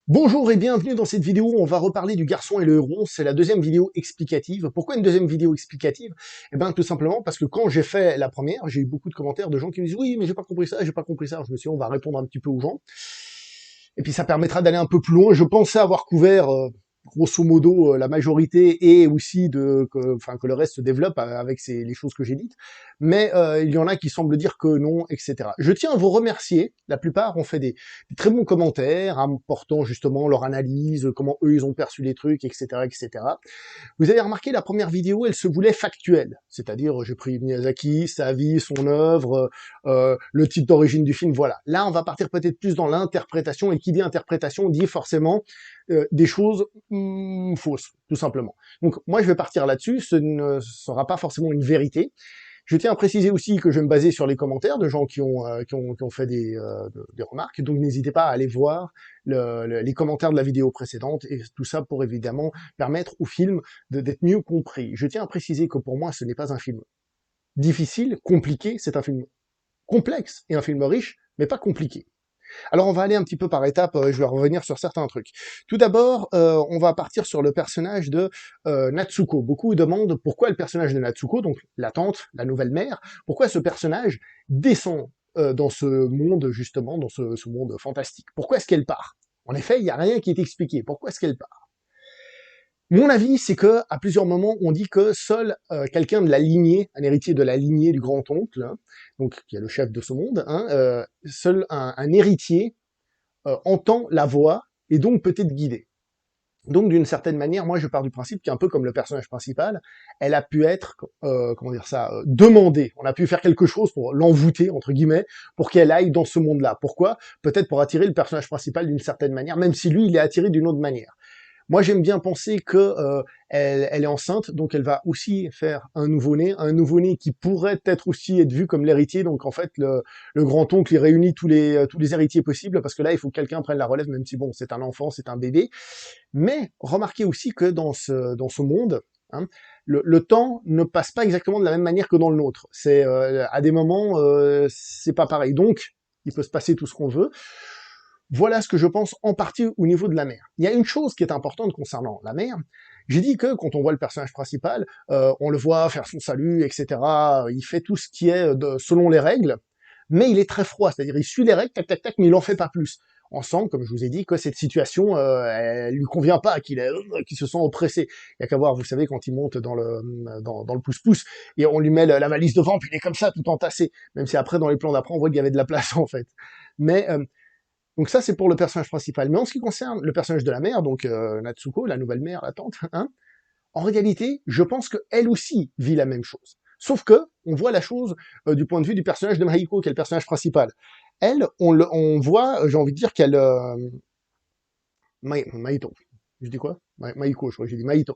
Bonjour et bienvenue dans cette vidéo, on va reparler du garçon et le héron, c'est la deuxième vidéo explicative. Pourquoi une deuxième vidéo explicative? Eh bien tout simplement parce que quand j'ai fait la première, j'ai eu beaucoup de commentaires de gens qui me disent «Oui, mais j'ai pas compris ça, j'ai pas compris ça». Je me suis dit on va répondre un petit peu aux gens. Et puis ça permettra d'aller un peu plus loin. Je pensais avoir couvert grosso modo la majorité et aussi que le reste se développe avec les choses que j'ai dites. Mais il y en a qui semblent dire que non, etc. Je tiens à vous remercier. La plupart ont fait des très bons commentaires, apportant justement leur analyse, comment eux ils ont perçu les trucs, etc., etc. Vous avez remarqué, la première vidéo, elle se voulait factuelle. C'est-à-dire, j'ai pris Miyazaki, sa vie, son œuvre, le titre d'origine du film, voilà. Là, on va partir peut-être plus dans l'interprétation, et qui dit interprétation dit forcément des choses fausses, tout simplement. Donc, moi, je vais partir là-dessus, ce ne sera pas forcément une vérité. Je tiens à préciser aussi que je vais me baser sur les commentaires de gens qui ont fait des remarques, donc n'hésitez pas à aller voir les commentaires de la vidéo précédente, et tout ça pour évidemment permettre au film d'être mieux compris. Je tiens à préciser que pour moi, ce n'est pas un film difficile, compliqué, c'est un film complexe et un film riche, mais pas compliqué. Alors on va aller un petit peu par étapes, je vais revenir sur certains trucs. Tout d'abord, on va partir sur le personnage de Natsuko. Beaucoup demandent pourquoi le personnage de Natsuko, donc la tante, la nouvelle mère, pourquoi ce personnage descend dans ce monde, justement, dans ce monde fantastique. Pourquoi est-ce qu'elle part? En effet, il n'y a rien qui est expliqué. Pourquoi est-ce qu'elle part? Mon avis, c'est que à plusieurs moments, on dit que seul quelqu'un de la lignée, un héritier de la lignée du grand-oncle, hein, donc qui est le chef de ce monde, hein, seul un héritier entend la voix et donc peut être guidée. Donc d'une certaine manière, moi je pars du principe qu'un peu comme le personnage principal, elle a pu être, comment dire ça, demandée. On a pu faire quelque chose pour l'envoûter entre guillemets, pour qu'elle aille dans ce monde-là. Pourquoi? Peut-être pour attirer le personnage principal d'une certaine manière, même si lui il est attiré d'une autre manière. Moi, j'aime bien penser que elle est enceinte, donc elle va aussi faire un nouveau-né qui pourrait être aussi être vu comme l'héritier. Donc en fait, le grand-oncle il réunit tous les héritiers possibles, parce que là, il faut que quelqu'un prenne la relève, même si bon, c'est un enfant, c'est un bébé. Mais remarquez aussi que dans ce monde, hein, le temps ne passe pas exactement de la même manière que dans le nôtre. C'est à des moments, c'est pas pareil. Donc, il peut se passer tout ce qu'on veut. Voilà ce que je pense en partie au niveau de la mer. Il y a une chose qui est importante concernant la mer. J'ai dit que quand on voit le personnage principal, on le voit faire son salut, etc. Il fait tout ce qui est selon les règles, mais il est très froid, c'est-à-dire il suit les règles, tac, tac, tac, mais il en fait pas plus. On sent, comme je vous ai dit, que cette situation, elle lui convient pas, qu'il se sent oppressé. Il y a qu'à voir, vous savez, quand il monte dans le pouce-pouce, et on lui met la valise devant, puis il est comme ça, tout entassé. Même si après, dans les plans d'après, on voit qu'il y avait de la place, en fait. Mais donc ça, c'est pour le personnage principal. Mais en ce qui concerne le personnage de la mère, donc Natsuko, la nouvelle mère, la tante, hein, en réalité, je pense qu'elle aussi vit la même chose. Sauf que on voit la chose du point de vue du personnage de Mahiko, qui est le personnage principal. Elle, on voit, j'ai envie de dire qu'elle... Maito. Je dis quoi? Mahiko, je crois que j'ai dit Mahito.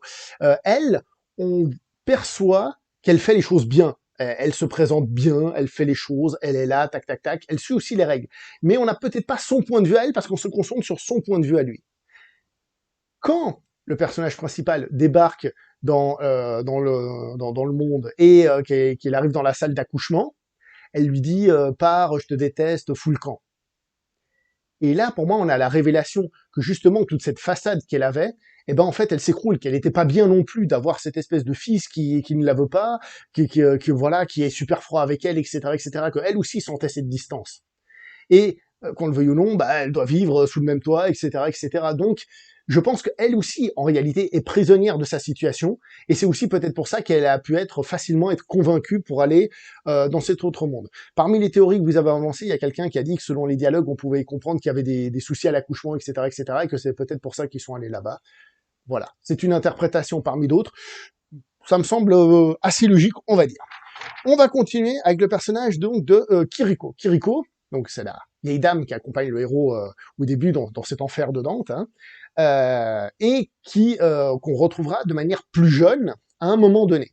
Elle, on perçoit qu'elle fait les choses bien. Elle se présente bien, elle fait les choses, elle est là, tac, tac, tac. Elle suit aussi les règles. Mais on n'a peut-être pas son point de vue à elle, parce qu'on se concentre sur son point de vue à lui. Quand le personnage principal débarque dans le monde et qu'il arrive dans la salle d'accouchement, elle lui dit pars, je te déteste, fous le camp. Et là, pour moi, on a la révélation que justement toute cette façade qu'elle avait, eh ben en fait, elle s'écroule, qu'elle n'était pas bien non plus d'avoir cette espèce de fils qui ne la veut pas, voilà, qui est super froid avec elle, etc., etc., que elle aussi sentait cette distance. Et qu'on le veuille ou non, bah, elle doit vivre sous le même toit, etc., etc. Donc, je pense qu'elle aussi, en réalité, est prisonnière de sa situation, et c'est aussi peut-être pour ça qu'elle a pu être facilement être convaincue pour aller dans cet autre monde. Parmi les théories que vous avez avancées, il y a quelqu'un qui a dit que selon les dialogues, on pouvait comprendre qu'il y avait des soucis à l'accouchement, etc., etc., et que c'est peut-être pour ça qu'ils sont allés là-bas. Voilà, c'est une interprétation parmi d'autres. Ça me semble assez logique, on va dire. On va continuer avec le personnage donc de Kiriko. Kiriko, donc c'est la vieille dame qui accompagne le héros au début dans cet enfer de Dante, hein, et qu'on retrouvera de manière plus jeune à un moment donné.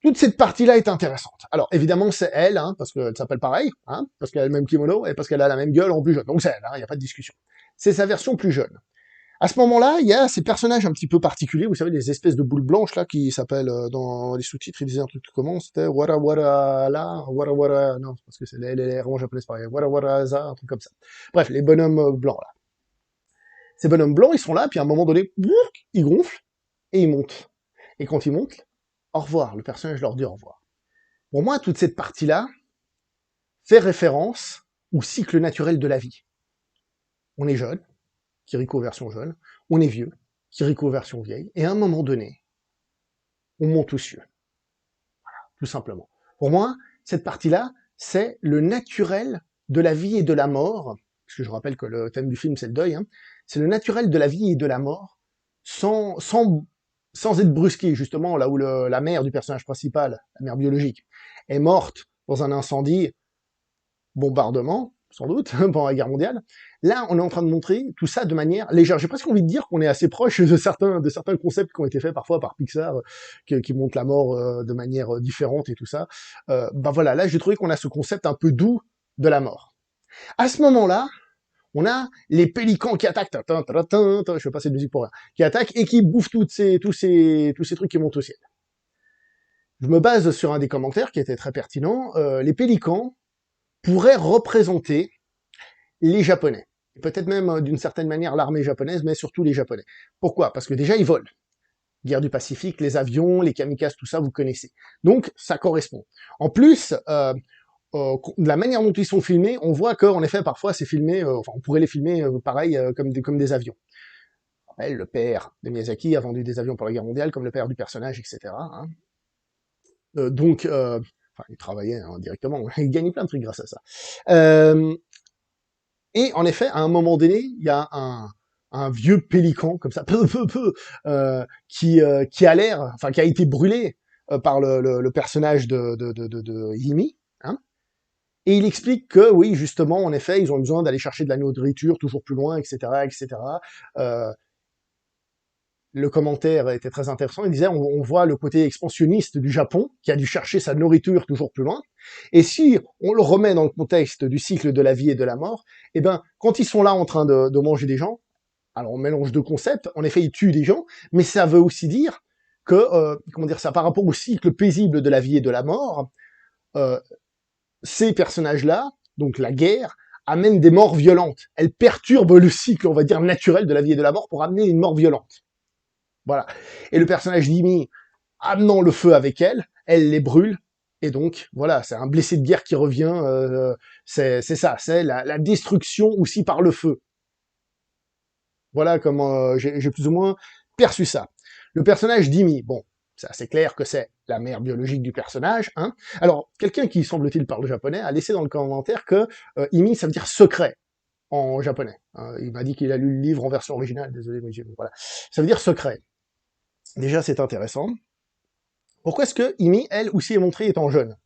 Toute cette partie-là est intéressante. Alors évidemment c'est elle, hein, parce qu'elle s'appelle pareil, hein, parce qu'elle a le même kimono et parce qu'elle a la même gueule en plus jeune. Donc c'est elle, il n'y a pas de discussion. C'est sa version plus jeune. À ce moment-là, il y a ces personnages un petit peu particuliers, vous savez, des espèces de boules blanches là qui s'appellent dans les sous-titres, ils disaient un truc comment c'était Wara Wara la Wara Wara non parce que c'est les romands japonais c'est pareil Wara Wara za un truc comme ça. Bref, les bonhommes blancs là. Ces bonhommes blancs, ils sont là, puis à un moment donné, ils gonflent, et ils montent. Et quand ils montent, au revoir, le personnage leur dit au revoir. Pour moi, toute cette partie-là fait référence au cycle naturel de la vie. On est jeune, Kiriko version jeune, on est vieux, Kiriko version vieille, et à un moment donné, on monte aux cieux. Tout simplement. Pour moi, cette partie-là, c'est le naturel de la vie et de la mort, parce que je rappelle que le thème du film, c'est le deuil, hein. C'est le naturel de la vie et de la mort, sans être brusqué, justement, là où la mère du personnage principal, la mère biologique, est morte dans un incendie, bombardement, sans doute, pendant la guerre mondiale. Là, on est en train de montrer tout ça de manière légère. J'ai presque envie de dire qu'on est assez proche de certains concepts qui ont été faits parfois par Pixar, qui montrent la mort de manière différente et tout ça. Bah voilà, là, j'ai trouvé qu'on a ce concept un peu doux de la mort. À ce moment-là, on a les pélicans qui attaquent, je fais pas cette musique pour rien, qui attaquent et qui bouffent tous ces trucs qui montent au ciel. Je me base sur un des commentaires qui était très pertinent. Les pélicans pourraient représenter les Japonais. Peut-être même d'une certaine manière l'armée japonaise, mais surtout les Japonais. Pourquoi? Parce que déjà ils volent. Guerre du Pacifique, les avions, les kamikazes, tout ça, vous connaissez. Donc ça correspond. En plus, de la manière dont ils sont filmés, on voit qu'en effet parfois c'est filmé, enfin on pourrait les filmer pareil comme des avions. Le père de Miyazaki a vendu des avions pour la guerre mondiale, comme le père du personnage, etc. Hein. Enfin, il travaillait directement, il gagnait plein de trucs grâce à ça. Et en effet, à un moment donné, il y a un vieux pélican comme ça, qui a l'air, enfin qui a été brûlé par le personnage de Yimi, hein. Et il explique que oui, justement, en effet, ils ont besoin d'aller chercher de la nourriture toujours plus loin, etc., etc. Le commentaire était très intéressant. Il disait, on voit le côté expansionniste du Japon, qui a dû chercher sa nourriture toujours plus loin. Et si on le remet dans le contexte du cycle de la vie et de la mort, eh ben, quand ils sont là en train de manger des gens, alors on mélange deux concepts, en effet, ils tuent des gens, mais ça veut aussi dire que, comment dire ça, par rapport au cycle paisible de la vie et de la mort, ces personnages-là, donc la guerre, amènent des morts violentes. Elles perturbent le cycle, on va dire, naturel de la vie et de la mort pour amener une mort violente. Voilà. Et le personnage d'Imi, amenant le feu avec elle, elle les brûle, et donc, voilà, c'est un blessé de guerre qui revient, c'est ça, c'est la destruction aussi par le feu. Voilà comment j'ai plus ou moins perçu ça. Le personnage d'Imi, bon, c'est assez clair que c'est la mère biologique du personnage, hein. Alors, quelqu'un qui, semble-t-il, parle japonais, a laissé dans le commentaire que Imi, ça veut dire secret en japonais. Il m'a dit qu'il a lu le livre en version originale, désolé, mais voilà. Ça veut dire secret. Déjà, c'est intéressant. Pourquoi est-ce que Imi, elle, aussi est montrée étant jeune?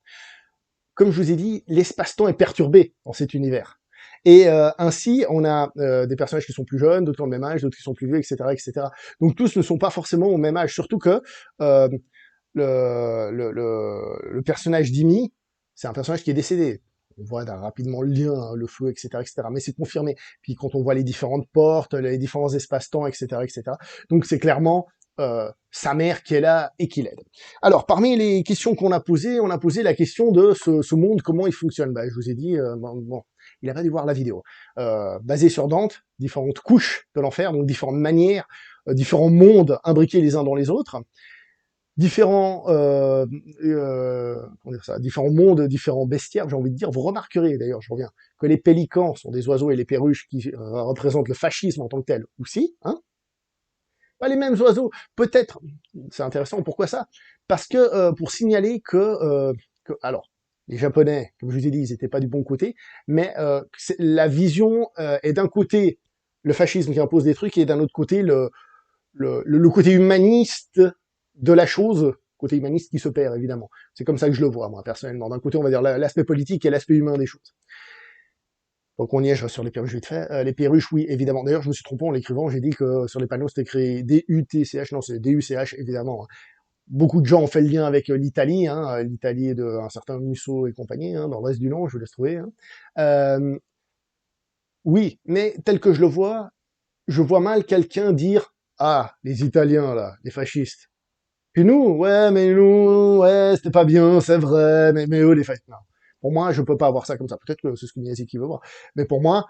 Comme je vous ai dit, l'espace-temps est perturbé dans cet univers. Et ainsi, on a des personnages qui sont plus jeunes, d'autres qui ont le même âge, d'autres qui sont plus vieux, etc., etc. Donc tous ne sont pas forcément au même âge, surtout que euh, le personnage d'Imi, c'est un personnage qui est décédé. On voit rapidement le lien, hein, le feu, etc., etc. Mais c'est confirmé. Puis quand on voit les différentes portes, les différents espaces-temps, etc., etc. Donc c'est clairement sa mère qui est là et qui l'aide. Alors, parmi les questions qu'on a posées, on a posé la question de ce monde, comment il fonctionne. Bah, je vous ai dit, bon, il a pas dû voir la vidéo. Basé sur Dante, différentes couches de l'enfer, donc différentes manières, différents mondes imbriqués les uns dans les autres, différents, comment dire ça, différents mondes, différents bestiaires, j'ai envie de dire. Vous remarquerez, d'ailleurs, je reviens, que les pélicans sont des oiseaux et les perruches qui représentent le fascisme en tant que tel aussi, hein. Pas les mêmes oiseaux, peut-être, c'est intéressant, pourquoi ça? Parce que, pour signaler que, alors, les Japonais, comme je vous ai dit, ils étaient pas du bon côté, mais la vision est d'un côté le fascisme qui impose des trucs, et d'un autre côté le côté humaniste de la chose, côté humaniste qui se perd, évidemment. C'est comme ça que je le vois, moi, personnellement. D'un côté, on va dire l'aspect politique et l'aspect humain des choses. Donc on y est, je reste sur les perruches vite fait. Les perruches, oui, évidemment. D'ailleurs, je me suis trompé en l'écrivant, j'ai dit que sur les panneaux c'était écrit D-U-T-C-H, non, c'est D-U-C-H, évidemment. Beaucoup de gens ont fait le lien avec l'Italie, hein, l'Italie d'un certain Musso et compagnie, hein, dans l'Ouest du Nord, je vous laisse trouver. Hein. Oui, mais tel que je vois mal quelqu'un dire « Ah, les Italiens, là, les fascistes. Puis nous, mais nous, ouais, c'était pas bien, c'est vrai, mais eux, les fascistes. » Non. Pour moi, je peux pas avoir ça comme ça. Peut-être que c'est ce que Miyazaki veut voir. Mais pour moi,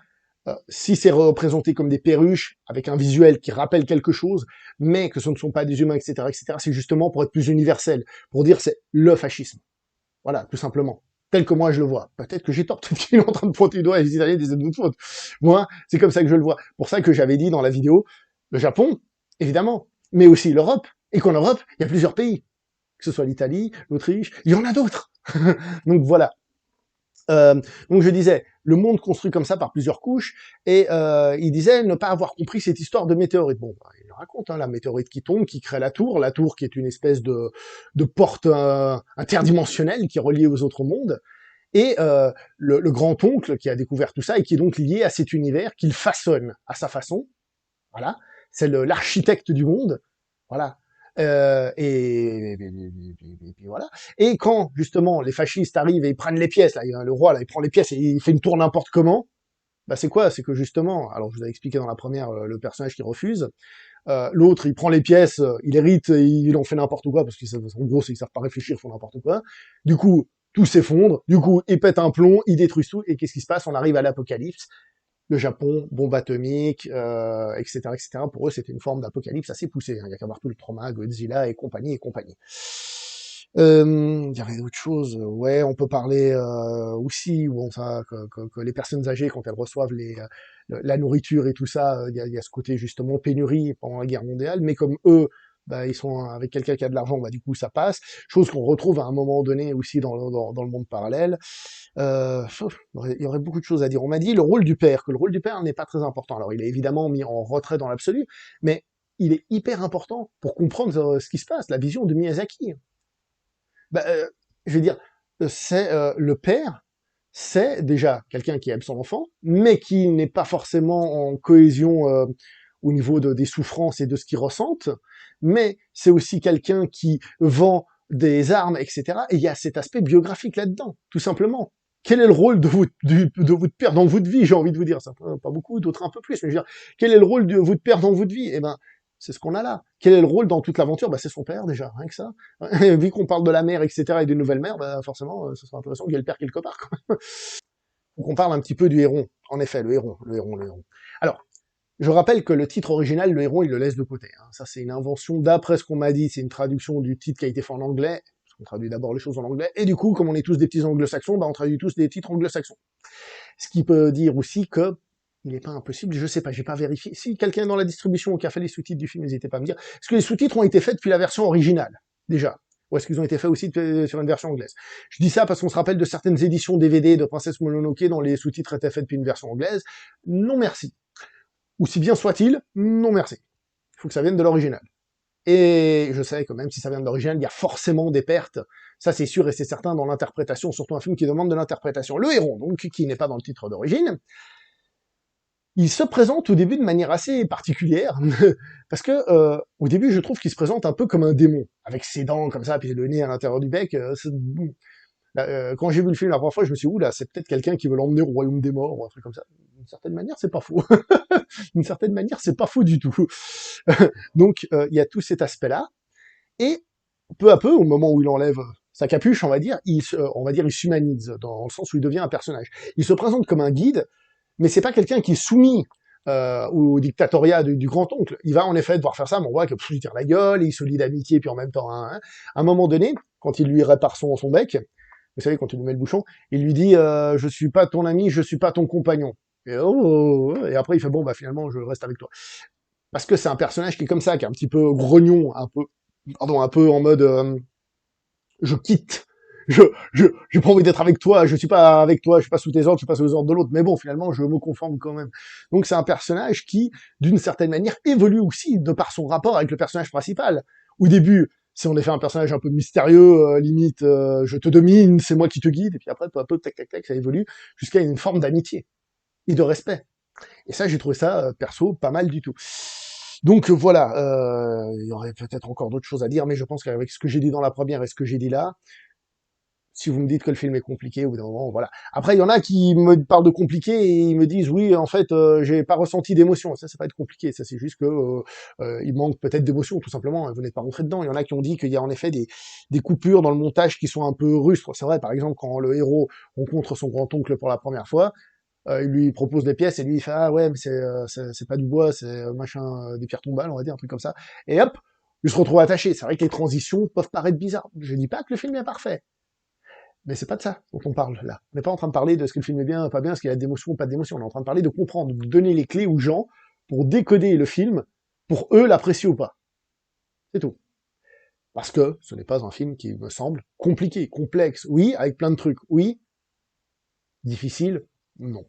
Si c'est représenté comme des perruches, avec un visuel qui rappelle quelque chose, mais que ce ne sont pas des humains, etc., c'est justement pour être plus universel, pour dire c'est le fascisme. Voilà, tout simplement. Tel que moi je le vois. Peut-être que j'ai tort, peut-être qu'il est en train de pointer du doigt et les Italiens disaient de faute. Moi, c'est comme ça que je le vois. Pour ça que j'avais dit dans la vidéo, le Japon, évidemment, mais aussi l'Europe, et qu'en Europe, il y a plusieurs pays, que ce soit l'Italie, l'Autriche, il y en a d'autres. Donc voilà. Donc je disais, le monde construit comme ça par plusieurs couches, et il disait ne pas avoir compris cette histoire de météorite. Bon, bah, il raconte, hein, la météorite qui tombe, qui crée la tour qui est une espèce de porte interdimensionnelle qui est reliée aux autres mondes, et le grand-oncle qui a découvert tout ça, et qui est donc lié à cet univers qu'il façonne à sa façon, voilà, c'est l'architecte du monde, voilà. Et puis voilà. Et quand justement les fascistes arrivent et ils prennent les pièces, là, le roi là, il prend les pièces et il fait une tour n'importe comment. Bah c'est quoi? C'est que justement, alors je vous avais expliqué dans la première le personnage qui refuse. L'autre, il prend les pièces, il hérite, il en fait n'importe quoi parce qu'en gros, ils savent pas réfléchir, ils font n'importe quoi. Du coup, tout s'effondre. Du coup, ils pètent un plomb, ils détruisent tout. Et qu'est-ce qui se passe? On arrive à l'apocalypse. Le Japon, bombe atomique, etc., etc. Pour eux, c'était une forme d'apocalypse assez poussée. Hein. Il y a qu'à voir tout le trauma, Godzilla et compagnie et compagnie. Il y avait d'autres choses. Ouais, on peut parler aussi bon, ça, que les personnes âgées, quand elles reçoivent la nourriture et tout ça, il y a ce côté justement pénurie pendant la guerre mondiale. Mais comme eux, bah, ils sont avec quelqu'un qui a de l'argent, bah, du coup, ça passe. Chose qu'on retrouve à un moment donné aussi dans le monde parallèle. Il y aurait beaucoup de choses à dire. On m'a dit le rôle du père, que le rôle du père n'est pas très important. Alors, il est évidemment mis en retrait dans l'absolu, mais il est hyper important pour comprendre ce qui se passe, la vision de Miyazaki. Bah, je veux dire, c'est le père, c'est déjà quelqu'un qui aime son enfant, mais qui n'est pas forcément en cohésion au niveau des souffrances et de ce qu'il ressente, mais c'est aussi quelqu'un qui vend des armes, etc. Et il y a cet aspect biographique là-dedans, tout simplement. Quel est le rôle de votre père dans votre vie, j'ai envie de vous dire, ça, pas beaucoup, d'autres un peu plus, mais je veux dire, quel est le rôle de votre père dans votre vie? Eh ben, c'est ce qu'on a là. Quel est le rôle dans toute l'aventure? Bah, c'est son père déjà, rien que ça. Vu qu'on parle de la mère, etc., et des nouvelles mères, bah, forcément, ce sera intéressant qu'il y ait le père quelque part. Quoi. Donc on parle un petit peu du héron. En effet, le héron. Alors, je rappelle que le titre original, le héron, il le laisse de côté. Hein. Ça, c'est une invention d'après ce qu'on m'a dit. C'est une traduction du titre qui a été fait en anglais. On traduit d'abord les choses en anglais. Et du coup, comme on est tous des petits anglo-saxons, bah, on traduit tous des titres anglo-saxons. Ce qui peut dire aussi que il n'est pas impossible, je sais pas, j'ai pas vérifié. Si quelqu'un dans la distribution qui a fait les sous-titres du film, n'hésitez pas à me dire. Est-ce que les sous-titres ont été faits depuis la version originale, déjà? Ou est-ce qu'ils ont été faits aussi sur une version anglaise? Je dis ça parce qu'on se rappelle de certaines éditions DVD de Princesse Mononoke dont les sous-titres étaient faits depuis une version anglaise. Non merci. Aussi bien soit-il, non merci. Il faut que ça vienne de l'original. Et je sais que même si ça vient de l'original, il y a forcément des pertes. Ça, c'est sûr et c'est certain dans l'interprétation, surtout un film qui demande de l'interprétation. Le héron, donc, qui n'est pas dans le titre d'origine, il se présente au début de manière assez particulière, parce que au début, je trouve qu'il se présente un peu comme un démon, avec ses dents comme ça, puis le nez à l'intérieur du bec. Quand j'ai vu le film la première fois, je me suis dit, oula, c'est peut-être quelqu'un qui veut l'emmener au royaume des morts, ou un truc comme ça. D'une certaine manière, c'est pas faux. D'une certaine manière, c'est pas faux du tout. Donc, il y a tout cet aspect-là, et peu à peu, au moment où il enlève sa capuche, on va dire, il s'humanise, dans le sens où il devient un personnage. Il se présente comme un guide, mais c'est pas quelqu'un qui est soumis au dictatoriat du grand-oncle. Il va en effet devoir faire ça, mais on voit qu'il tire la gueule, et il se lie d'amitié, puis en même temps, hein, à un moment donné, quand il lui répare son bec, vous savez, quand il lui met le bouchon, il lui dit je suis pas ton ami, je suis pas ton compagnon. Et après, il fait bon, bah finalement, je reste avec toi. Parce que c'est un personnage qui est comme ça, qui est un petit peu grognon, un peu en mode je quitte. J'ai pas envie d'être avec toi, je suis pas avec toi, je suis pas sous tes ordres, je suis pas sous les ordres de l'autre, mais bon, finalement, je me conforme quand même. Donc c'est un personnage qui, d'une certaine manière, évolue aussi de par son rapport avec le personnage principal. Au début, c'est en effet un personnage un peu mystérieux, limite, je te domine, c'est moi qui te guide, et puis après, peu à peu, tac, tac, tac, ça évolue jusqu'à une forme d'amitié et de respect. Et ça, j'ai trouvé ça, perso, pas mal du tout. Donc voilà, il y aurait peut-être encore d'autres choses à dire, mais je pense qu'avec ce que j'ai dit dans la première et ce que j'ai dit là, si vous me dites que le film est compliqué, au bout d'un moment, voilà. Après, il y en a qui me parlent de compliqué et ils me disent oui, en fait, j'ai pas ressenti d'émotion. Ça pas être compliqué. Ça, c'est juste que il manque peut-être d'émotion, tout simplement. Vous n'êtes pas rentré dedans. Il y en a qui ont dit qu'il y a en effet des coupures dans le montage qui sont un peu rustres. C'est vrai, par exemple, quand le héros rencontre son grand-oncle pour la première fois, il lui propose des pièces, et lui, il fait, ah ouais, mais c'est pas du bois, c'est machin, des pierres tombales, on va dire, un truc comme ça. Et hop, il se retrouve attaché. C'est vrai que les transitions peuvent paraître bizarres. Je dis pas que le film est parfait. Mais c'est pas de ça dont on parle, là. On n'est pas en train de parler de ce que le film est bien, pas bien, ce qu'il y a d'émotion ou pas d'émotion. On est en train de parler de comprendre, de donner les clés aux gens pour décoder le film, pour eux l'apprécier ou pas. C'est tout. Parce que ce n'est pas un film qui me semble compliqué, complexe, oui, avec plein de trucs, oui, difficile, non.